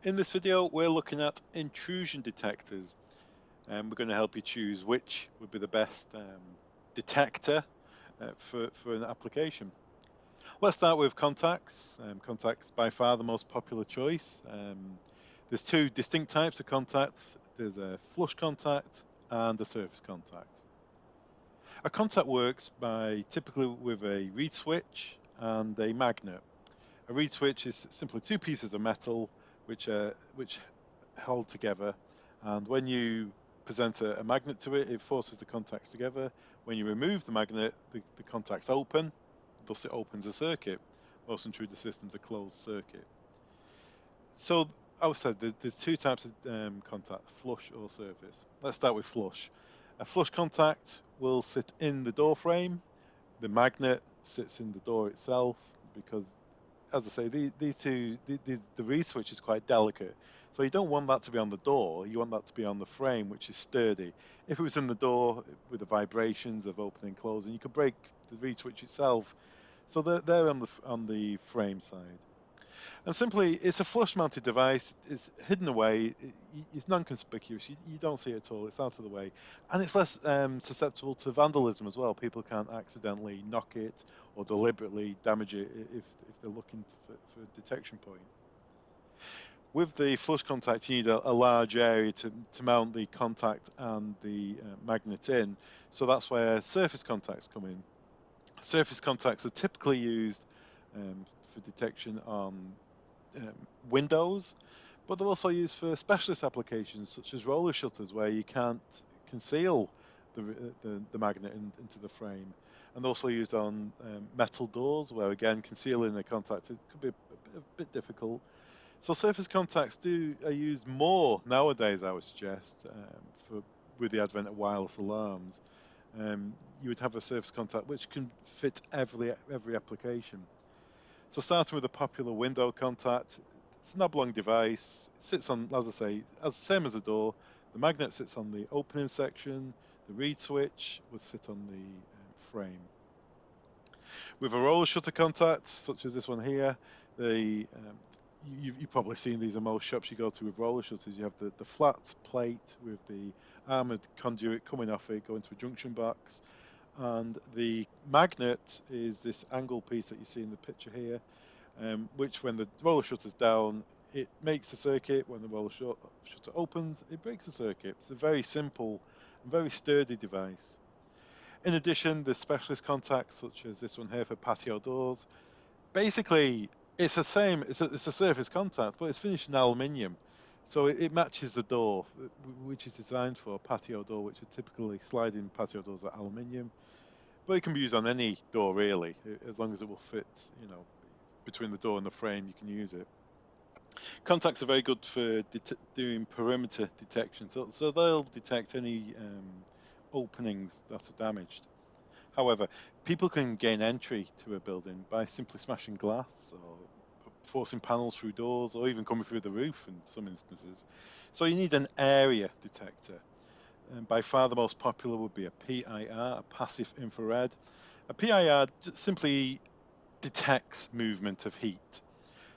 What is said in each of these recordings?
In this video, we're looking at intrusion detectors, and we're going to help you choose which would be the best detector for an application. Let's start with contacts. Contacts by far the most popular choice. There's two distinct types of contacts. There's a flush contact and a surface contact. A contact works by typically with a reed switch and a magnet. A reed switch is simply two pieces of metal which hold together, and when you present a magnet to it, it forces the contacts together. When you remove the magnet, the contacts open, thus it opens a circuit. Most intruder systems are closed circuit. So I would say there's two types of contact, flush or surface. Let's start with flush. A flush contact will sit in the door frame. The magnet sits in the door itself because, as I say, the reed switch is quite delicate. So you don't want that to be on the door. You want that to be on the frame, which is sturdy. If it was in the door with the vibrations of opening and closing, you could break the reed switch itself. So they're on the frame side. And simply, it's a flush-mounted device. It's hidden away. It's non-conspicuous. You don't see it at all. It's out of the way, and it's less susceptible to vandalism as well. People can't accidentally knock it or deliberately damage it if they're looking for a detection point. With the flush contact, you need a large area to mount the contact and the magnet in. So that's where surface contacts come in. Surface contacts are typically used for detection on windows, but they're also used for specialist applications such as roller shutters, where you can't conceal the magnet into the frame, and also used on metal doors, where again concealing the contact it could be a bit difficult. So surface contacts are used more nowadays, I would suggest, for with the advent of wireless alarms. You would have a surface contact which can fit every application. So starting with a popular window contact, it's an oblong device. It sits on, as I say, same as a door. The magnet sits on the opening section. The reed switch would sit on the frame. With a roller shutter contact, such as this one here, you've probably seen these in most shops you go to with roller shutters. You have the flat plate with the armored conduit coming off it, going to a junction box. And the magnet is this angle piece that you see in the picture here, which when the roller shutter's down, it makes a circuit. When the roller shutter opens, it breaks the circuit. It's a very simple and very sturdy device. In addition, there's specialist contacts such as this one here for patio doors. Basically, it's the same. It's a surface contact, but it's finished in aluminium, so it matches the door, which is designed for a patio door, which are typically sliding patio doors are aluminium. But it can be used on any door really, as long as it will fit, between the door and the frame, you can use it. Contacts are very good for doing perimeter detection, so they'll detect any openings that are damaged. However, people can gain entry to a building by simply smashing glass or forcing panels through doors or even coming through the roof in some instances. So you need an area detector. And by far the most popular would be a PIR, a passive infrared. A PIR simply detects movement of heat.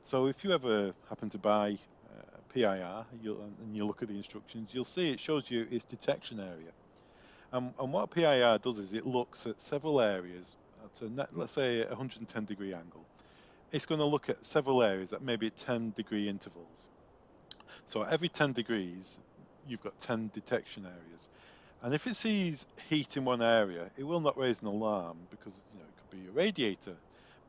So if you ever happen to buy a PIR and you look at the instructions, you'll see it shows you its detection area. And what PIR does is it looks at several areas at let's say a 110-degree angle. It's going to look at several areas at maybe 10-degree intervals. So every 10 degrees, you've got 10 detection areas. And if it sees heat in one area, it will not raise an alarm because it could be a radiator.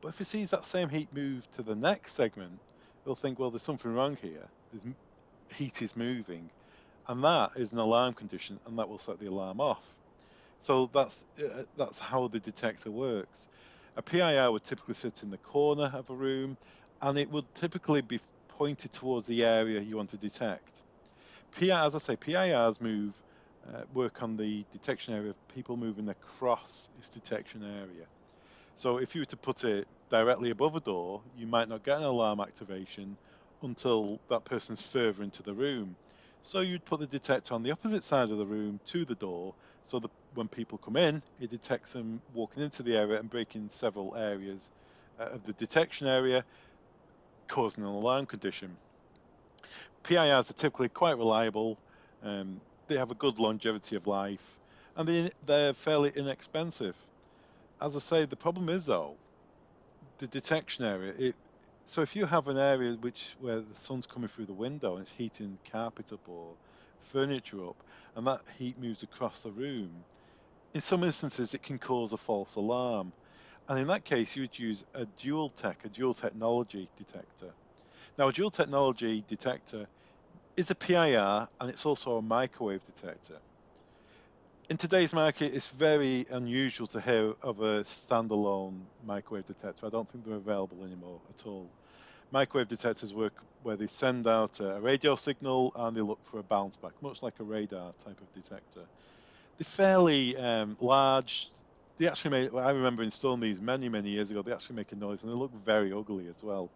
But if it sees that same heat move to the next segment, it'll think, well, there's something wrong here. Heat is moving, and that is an alarm condition, and that will set the alarm off. So that's how the detector works. A PIR would typically sit in the corner of a room, and it would typically be pointed towards the area you want to detect. As I say, PIRs work on the detection area of people moving across its detection area. So if you were to put it directly above a door, you might not get an alarm activation until that person's further into the room. So you'd put the detector on the opposite side of the room to the door, so that when people come in, it detects them walking into the area and breaking several areas of the detection area, causing an alarm condition. PIRs are typically quite reliable, they have a good longevity of life, and they're fairly inexpensive. As I say, the problem is though, the detection area. So if you have an area where the sun's coming through the window and it's heating carpet up or furniture up, and that heat moves across the room, in some instances it can cause a false alarm. And in that case, you would use a dual technology detector. Now, a dual technology detector is a PIR and it's also a microwave detector. In today's market, it's very unusual to hear of a standalone microwave detector. I don't think they're available anymore at all. Microwave detectors work where they send out a radio signal and they look for a bounce back, much like a radar type of detector. They're fairly large. They actually make, well, I remember installing these many, many years ago. They actually make a noise and they look very ugly as well.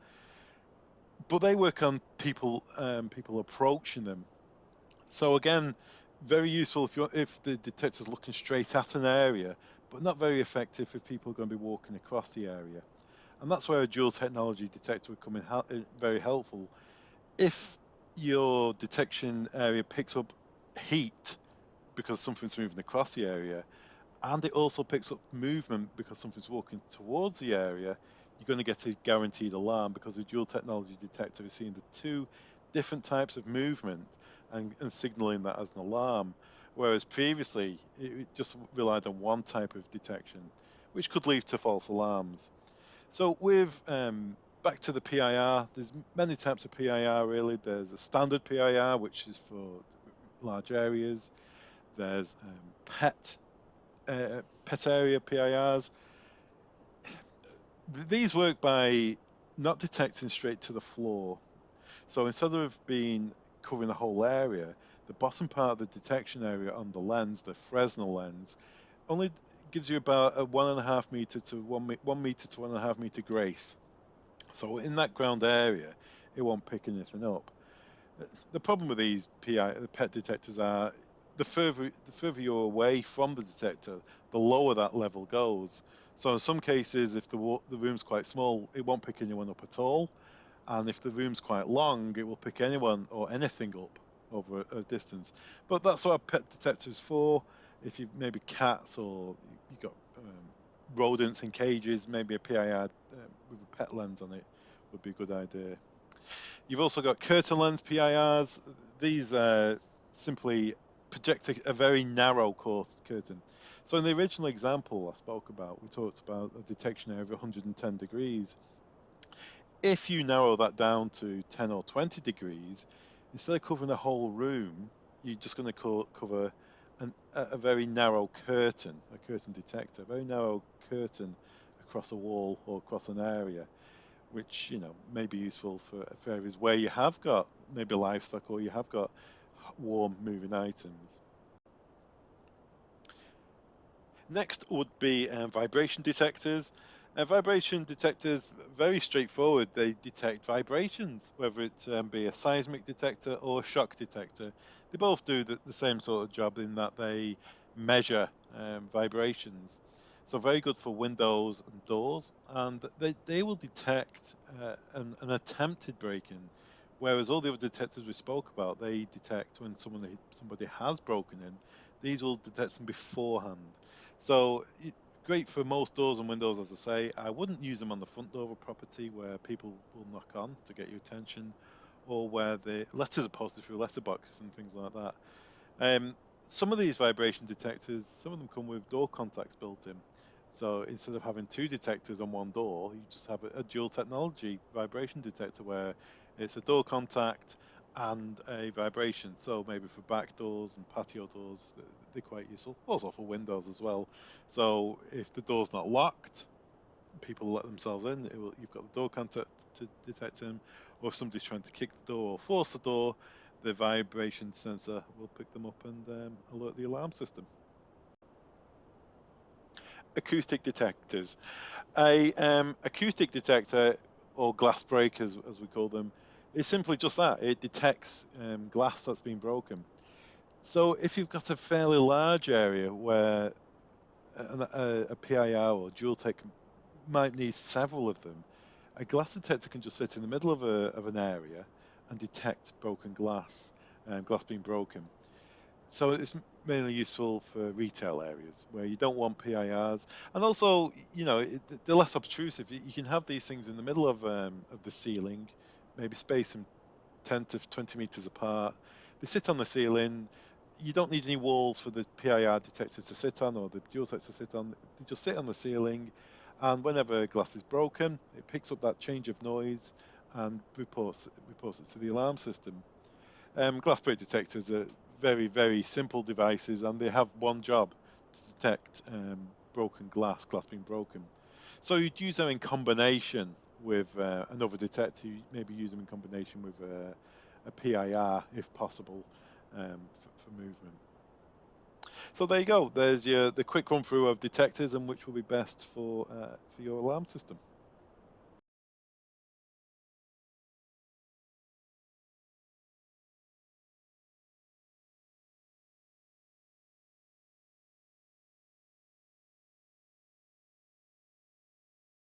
But they work on people approaching them. So again, very useful if the detector's looking straight at an area, but not very effective if people are going to be walking across the area. And that's where a dual technology detector would come in very helpful. If your detection area picks up heat because something's moving across the area, and it also picks up movement because something's walking towards the area, you're going to get a guaranteed alarm because the dual technology detector is seeing the two different types of movement and signaling that as an alarm. Whereas previously, it just relied on one type of detection, which could lead to false alarms. So with back to the PIR, there's many types of PIR really. There's a standard PIR, which is for large areas. There's pet area PIRs. These work by not detecting straight to the floor. So instead of being covering the whole area, the bottom part of the detection area on the lens, the Fresnel lens, only gives you about a 1.5 meter to 1 meter to 1.5 meter grace. So in that ground area, it won't pick anything up. The problem with these the pet detectors are the further you're away from the detector, the lower that level goes. So in some cases, if the room's quite small, it won't pick anyone up at all. And if the room's quite long, it will pick anyone or anything up over a distance. But that's what a pet detector is for. If you've maybe cats or you've got rodents in cages, maybe a PIR with a pet lens on it would be a good idea. You've also got curtain lens PIRs. These simply project a very narrow curtain. So in the original example I spoke about, we talked about a detection area of 110 degrees. If you narrow that down to 10 or 20 degrees, instead of covering the whole room, you're just going to cover a very narrow curtain, a curtain detector, a very narrow curtain across a wall or across an area, which may be useful for areas where you have got maybe livestock or you have got warm moving items. Next would be vibration detectors. Vibration detectors, very straightforward. They detect vibrations, whether it be a seismic detector or a shock detector. They both do the same sort of job in that they measure vibrations. So very good for windows and doors, and they will detect an attempted break-in, whereas all the other detectors we spoke about, they detect when somebody has broken in. These will detect them beforehand. So great for most doors and windows, as I say. I wouldn't use them on the front door of a property where people will knock on to get your attention, or where the letters are posted through letterboxes and things like that. Some of these vibration detectors, some of them come with door contacts built in. So instead of having two detectors on one door, you just have a dual technology vibration detector where it's a door contact and a vibration. So maybe for back doors and patio doors, they're quite useful. Also for windows as well. So if the door's not locked, people let themselves in, you've got the door contact to detect them, or if somebody's trying to kick the door or force the door, the vibration sensor will pick them up and alert the alarm system. Acoustic detectors. A acoustic detector, or glass break as we call them, is simply just that. It detects glass that's been broken. So if you've got a fairly large area where a PIR or dual tech might need several of them, a glass detector can just sit in the middle of an area and detect broken glass, glass being broken. So it's mainly useful for retail areas where you don't want PIRs, and also, they're less obtrusive. You can have these things in the middle of the ceiling, maybe space them 10 to 20 meters apart. They sit on the ceiling. You don't need any walls for the PIR detectors to sit on or the dual detectors to sit on. They just sit on the ceiling, and whenever glass is broken, it picks up that change of noise and reports it to the alarm system. Glass plate detectors are very, very simple devices, and they have one job: to detect broken glass being broken. So you'd use them in combination with another detector. You maybe use them in combination with a PIR if possible, for movement. So there you go. There's the quick run through of detectors and which will be best for your alarm system.